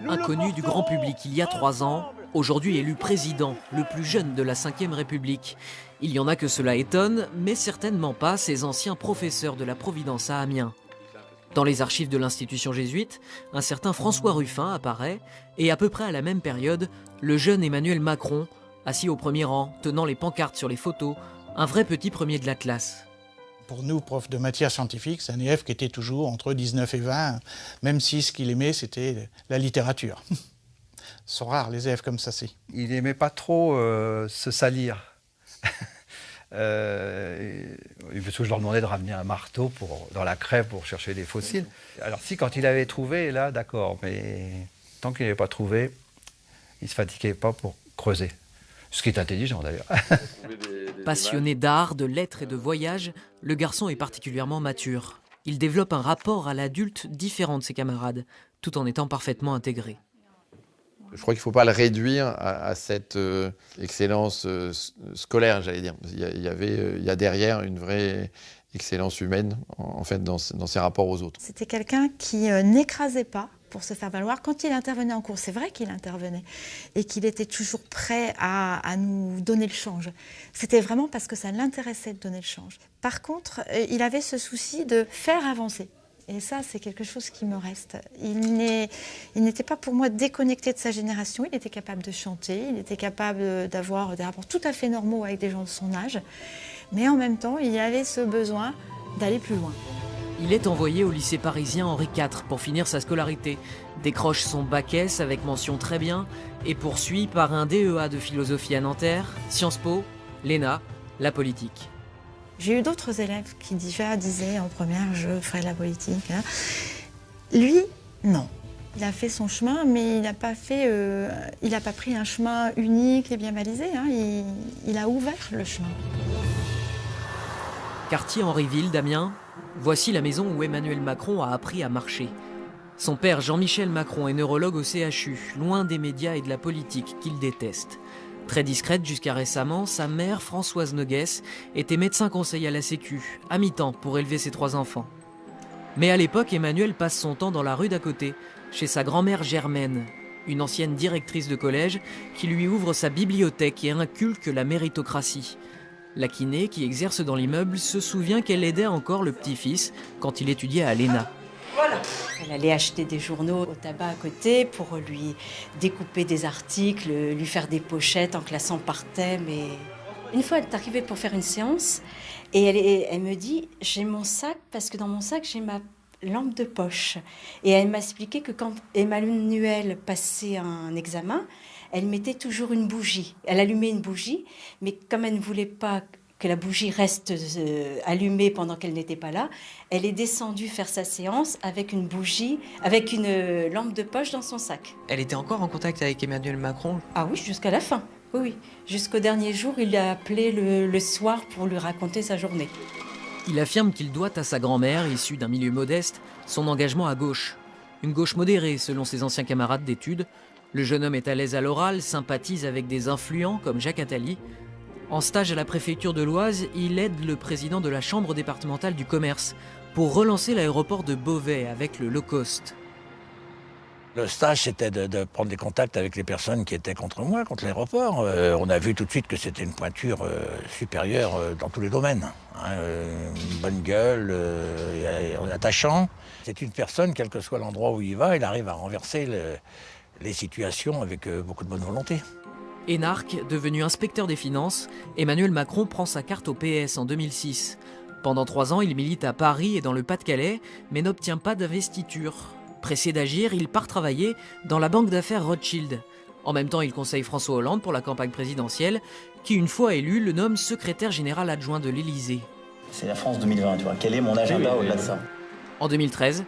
Inconnu du grand public il y a 3 ans, aujourd'hui élu président, le plus jeune de la Ve République. Il y en a que cela étonne, mais certainement pas ces anciens professeurs de la Providence à Amiens. Dans les archives de l'institution jésuite, un certain François Ruffin apparaît, et à peu près à la même période, le jeune Emmanuel Macron, assis au premier rang, tenant les pancartes sur les photos, un vrai petit premier de la classe. Pour nous, profs de matière scientifique, c'est un élève qui était toujours entre 19 et 20, même si ce qu'il aimait, c'était la littérature. Ce sont rares les élèves comme ça, si. Il n'aimait pas trop se salir. Parce que je leur demandais de ramener un marteau dans la craie pour chercher des fossiles. Alors si, quand il avait trouvé, là, d'accord, mais tant qu'il n'avait pas trouvé, il ne se fatiguait pas pour creuser. Ce qui est intelligent d'ailleurs. Passionné d'art, de lettres et de voyage, le garçon est particulièrement mature. Il développe un rapport à l'adulte différent de ses camarades, tout en étant parfaitement intégré. Je crois qu'il ne faut pas le réduire à cette excellence scolaire, j'allais dire. Il y a derrière une vraie excellence humaine, en fait, dans ses rapports aux autres. C'était quelqu'un qui n'écrasait pas pour se faire valoir. Quand il intervenait en cours, c'est vrai qu'il intervenait et qu'il était toujours prêt à nous donner le change. C'était vraiment parce que ça l'intéressait de donner le change. Par contre, il avait ce souci de faire avancer. Et ça, c'est quelque chose qui me reste. Il n'était pas pour moi déconnecté de sa génération. Il était capable de chanter, il était capable d'avoir des rapports tout à fait normaux avec des gens de son âge. Mais en même temps, il avait ce besoin d'aller plus loin. Il est envoyé au lycée parisien Henri IV pour finir sa scolarité, décroche son bac S avec mention très bien et poursuit par un DEA de philosophie à Nanterre, Sciences Po, l'ENA, la politique. J'ai eu d'autres élèves qui déjà disaient en première « je ferai de la politique ». Lui, non. Il a fait son chemin, mais il n'a pas pris un chemin unique et bien balisé. Il a ouvert le chemin. Quartier Henryville d'Amiens, voici la maison où Emmanuel Macron a appris à marcher. Son père Jean-Michel Macron est neurologue au CHU, loin des médias et de la politique qu'il déteste. Très discrète jusqu'à récemment, sa mère, Françoise Noguès, était médecin conseil à la Sécu, à mi-temps pour élever ses 3 enfants. Mais à l'époque, Emmanuel passe son temps dans la rue d'à côté, chez sa grand-mère Germaine, une ancienne directrice de collège qui lui ouvre sa bibliothèque et inculque la méritocratie. La kiné, qui exerce dans l'immeuble, se souvient qu'elle aidait encore le petit-fils quand il étudiait à l'ENA. Voilà. Elle allait acheter des journaux au tabac à côté pour lui découper des articles, lui faire des pochettes en classant par thème. Et... Une fois, elle est arrivée pour faire une séance et elle me dit « j'ai mon sac parce que dans mon sac, j'ai ma lampe de poche ». Et elle m'a expliqué que quand Emmanuel passait un examen, elle mettait toujours une bougie. Elle allumait une bougie, mais comme elle ne voulait pas que la bougie reste allumée pendant qu'elle n'était pas là, elle est descendue faire sa séance avec une bougie, avec une lampe de poche dans son sac. Elle était encore en contact avec Emmanuel Macron? Ah oui, jusqu'à la fin. Oui. Jusqu'au dernier jour, il l'a appelé le soir pour lui raconter sa journée. Il affirme qu'il doit à sa grand-mère, issue d'un milieu modeste, son engagement à gauche. Une gauche modérée, selon ses anciens camarades d'études. Le jeune homme est à l'aise à l'oral, sympathise avec des influents comme Jacques Attali. En stage à la préfecture de l'Oise, il aide le président de la chambre départementale du commerce pour relancer l'aéroport de Beauvais avec le low cost. Le stage, c'était de prendre des contacts avec les personnes qui étaient contre moi, contre l'aéroport. On a vu tout de suite que c'était une pointure supérieure dans tous les domaines. Une bonne gueule, attachant. C'est une personne, quel que soit l'endroit où il va, il arrive à renverser les situations avec beaucoup de bonne volonté. Énarque, devenu inspecteur des finances, Emmanuel Macron prend sa carte au PS en 2006. Pendant 3 ans, il milite à Paris et dans le Pas-de-Calais, mais n'obtient pas d'investiture. Pressé d'agir, il part travailler dans la banque d'affaires Rothschild. En même temps, il conseille François Hollande pour la campagne présidentielle, qui, une fois élu, le nomme secrétaire général adjoint de l'Élysée. C'est la France 2020, tu vois. Quel est mon agenda au-delà de ça? En 2013,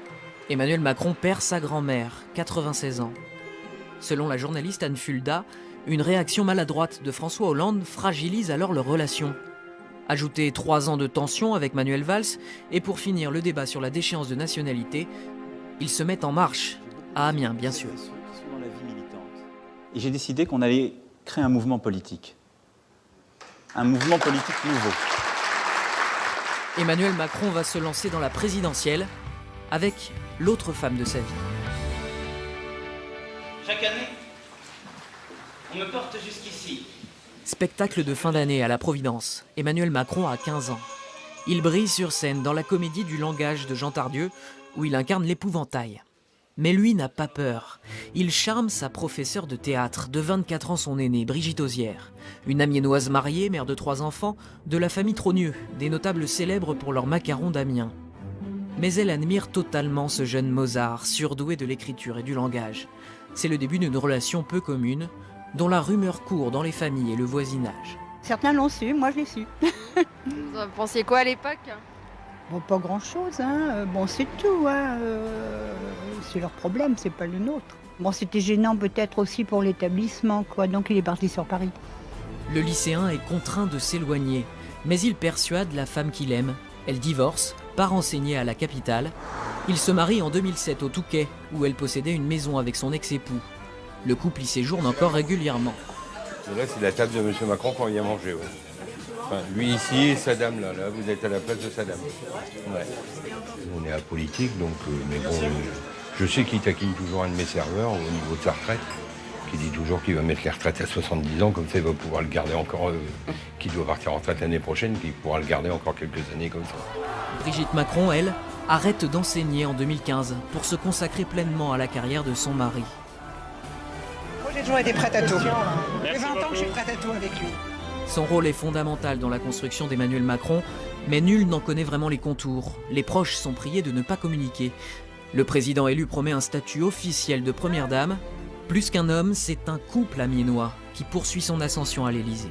Emmanuel Macron perd sa grand-mère, 96 ans. Selon la journaliste Anne Fulda, une réaction maladroite de François Hollande fragilise alors leur relation. Ajoutez 3 ans de tension avec Manuel Valls, et pour finir le débat sur la déchéance de nationalité, ils se mettent en marche, à Amiens bien sûr. Et j'ai décidé qu'on allait créer un mouvement politique. Un mouvement politique nouveau. Emmanuel Macron va se lancer dans la présidentielle avec l'autre femme de sa vie. Chaque année, on me porte jusqu'ici. Spectacle de fin d'année à la Providence. Emmanuel Macron a 15 ans. Il brille sur scène dans la comédie du langage de Jean Tardieu, où il incarne l'épouvantail. Mais lui n'a pas peur. Il charme sa professeure de théâtre, de 24 ans son aînée, Brigitte Ozière. Une Amiénoise mariée, mère de 3 enfants, de la famille Trogneux, des notables célèbres pour leurs macarons d'Amiens. Mais elle admire totalement ce jeune Mozart, surdoué de l'écriture et du langage. C'est le début d'une relation peu commune, dont la rumeur court dans les familles et le voisinage. Certains l'ont su, moi je l'ai su. Vous en pensiez quoi à l'époque? Bon, pas grand-chose, hein. Bon, c'est tout, hein. C'est leur problème, c'est pas le nôtre. Bon, c'était gênant peut-être aussi pour l'établissement, quoi. Donc il est parti sur Paris. Le lycéen est contraint de s'éloigner, mais il persuade la femme qu'il aime. Elle divorce, part enseigner à la capitale. Il se marie en 2007 au Touquet, où elle possédait une maison avec son ex-époux. Le couple y séjourne encore régulièrement. Et là, c'est la table de M. Macron quand il vient manger. Ouais. Enfin, lui ici et sa dame là. Là, vous êtes à la place de sa dame. Ouais. On est apolitique, donc, mais bon, je sais qu'il taquine toujours un de mes serveurs au niveau de sa retraite, qui dit toujours qu'il va mettre les retraites à 70 ans, comme ça il va pouvoir le garder encore, qu'il doit partir en retraite l'année prochaine, qu'il pourra le garder encore quelques années comme ça. Brigitte Macron, elle, arrête d'enseigner en 2015 pour se consacrer pleinement à la carrière de son mari. Moi j'ai toujours été prête à tout. Ça fait 20 ans que je suis prête à tout avec lui. Son rôle est fondamental dans la construction d'Emmanuel Macron, mais nul n'en connaît vraiment les contours. Les proches sont priés de ne pas communiquer. Le président élu promet un statut officiel de première dame. Plus qu'un homme, c'est un couple amiénois qui poursuit son ascension à l'Élysée.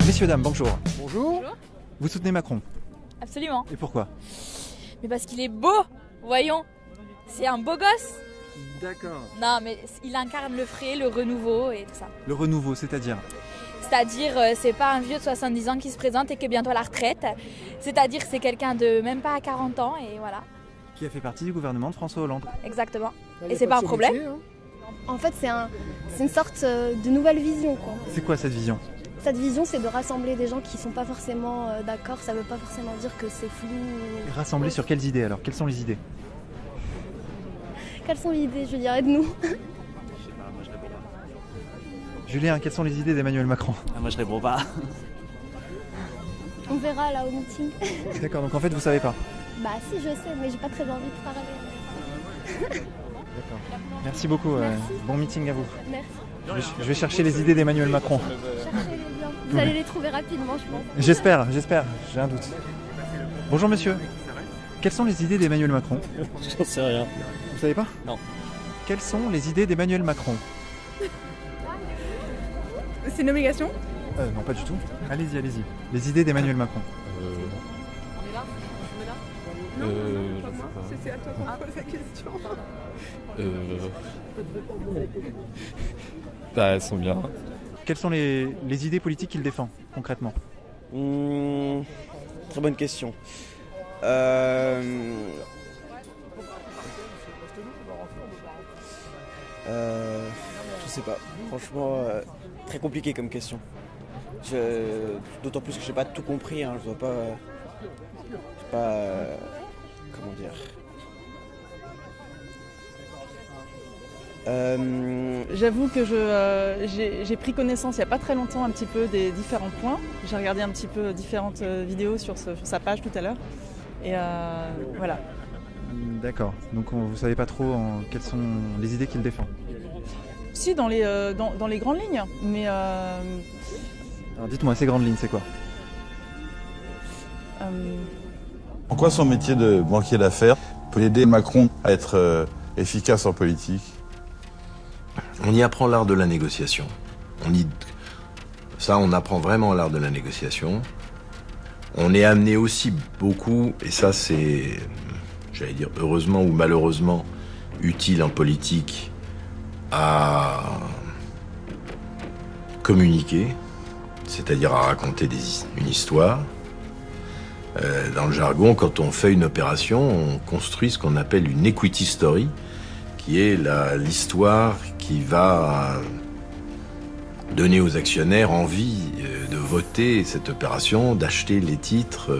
Messieurs, dames, bonjour. Bonjour. Vous soutenez Macron? Absolument. Et pourquoi? Mais parce qu'il est beau, voyons. C'est un beau gosse. D'accord. Non, mais il incarne le frais, le renouveau et tout ça. Le renouveau, c'est-à-dire? C'est-à-dire, c'est pas un vieux de 70 ans qui se présente et qui est bientôt à la retraite. C'est-à-dire, c'est quelqu'un de même pas à 40 ans et voilà. Qui a fait partie du gouvernement de François Hollande. Exactement. Et c'est pas un problème. En fait, c'est une sorte de nouvelle vision, quoi. C'est quoi cette vision? Cette vision, c'est de rassembler des gens qui sont pas forcément d'accord. Ça veut pas forcément dire que c'est flou. Et rassembler sur quelles idées alors? Quelles sont les idées? Quelles sont les idées, je dirais, de nous? Julien, quelles sont les idées d'Emmanuel Macron? Moi je réponds pas. On verra là au meeting. D'accord, donc en fait vous savez pas? Bah si, je sais, mais j'ai pas très envie de parler. D'accord. Merci beaucoup, Merci. bon meeting à vous. Merci. Je vais chercher les idées d'Emmanuel Macron. Cherchez-les bien. Vous allez les trouver rapidement, je pense. J'espère, j'ai un doute. Bonjour monsieur. Quelles sont les idées d'Emmanuel Macron? J'en sais rien. Vous savez pas? Non. Quelles sont les idées d'Emmanuel Macron? C'est une obligation? Non, pas du tout. Allez-y, allez-y. Les idées d'Emmanuel Macron. On est là? Non, c'est à toi qu'on pose la question. Bah, elles sont bien. Quelles sont les idées politiques qu'il défend, concrètement? Très bonne question. Je sais pas. Franchement, très compliqué comme question. D'autant plus que j'ai pas tout compris. Hein. Je vois pas. Comment dire. J'avoue que j'ai pris connaissance il n'y a pas très longtemps un petit peu des différents points. J'ai regardé un petit peu différentes vidéos sur sa page tout à l'heure. Et voilà. D'accord. Donc vous ne savez pas trop quelles sont les idées qu'il défend? Si, dans les grandes lignes. Mais alors dites-moi, ces grandes lignes, c'est quoi? En quoi son métier de banquier d'affaires peut aider Macron à être efficace en politique? On y apprend l'art de la négociation. On apprend vraiment l'art de la négociation. On est amené aussi beaucoup, et ça c'est, j'allais dire heureusement ou malheureusement, utile en politique, à communiquer, c'est-à-dire à raconter une histoire. Dans le jargon, quand on fait une opération, on construit ce qu'on appelle une equity story, qui est l'histoire qui va donner aux actionnaires envie de voter cette opération, d'acheter les titres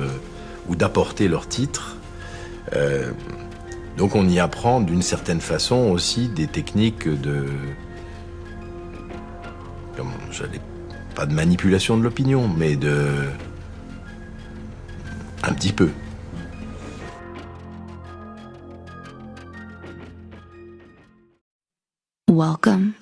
ou d'apporter leur titre. Donc on y apprend d'une certaine façon aussi des techniques pas de manipulation de l'opinion, mais un petit peu. Welcome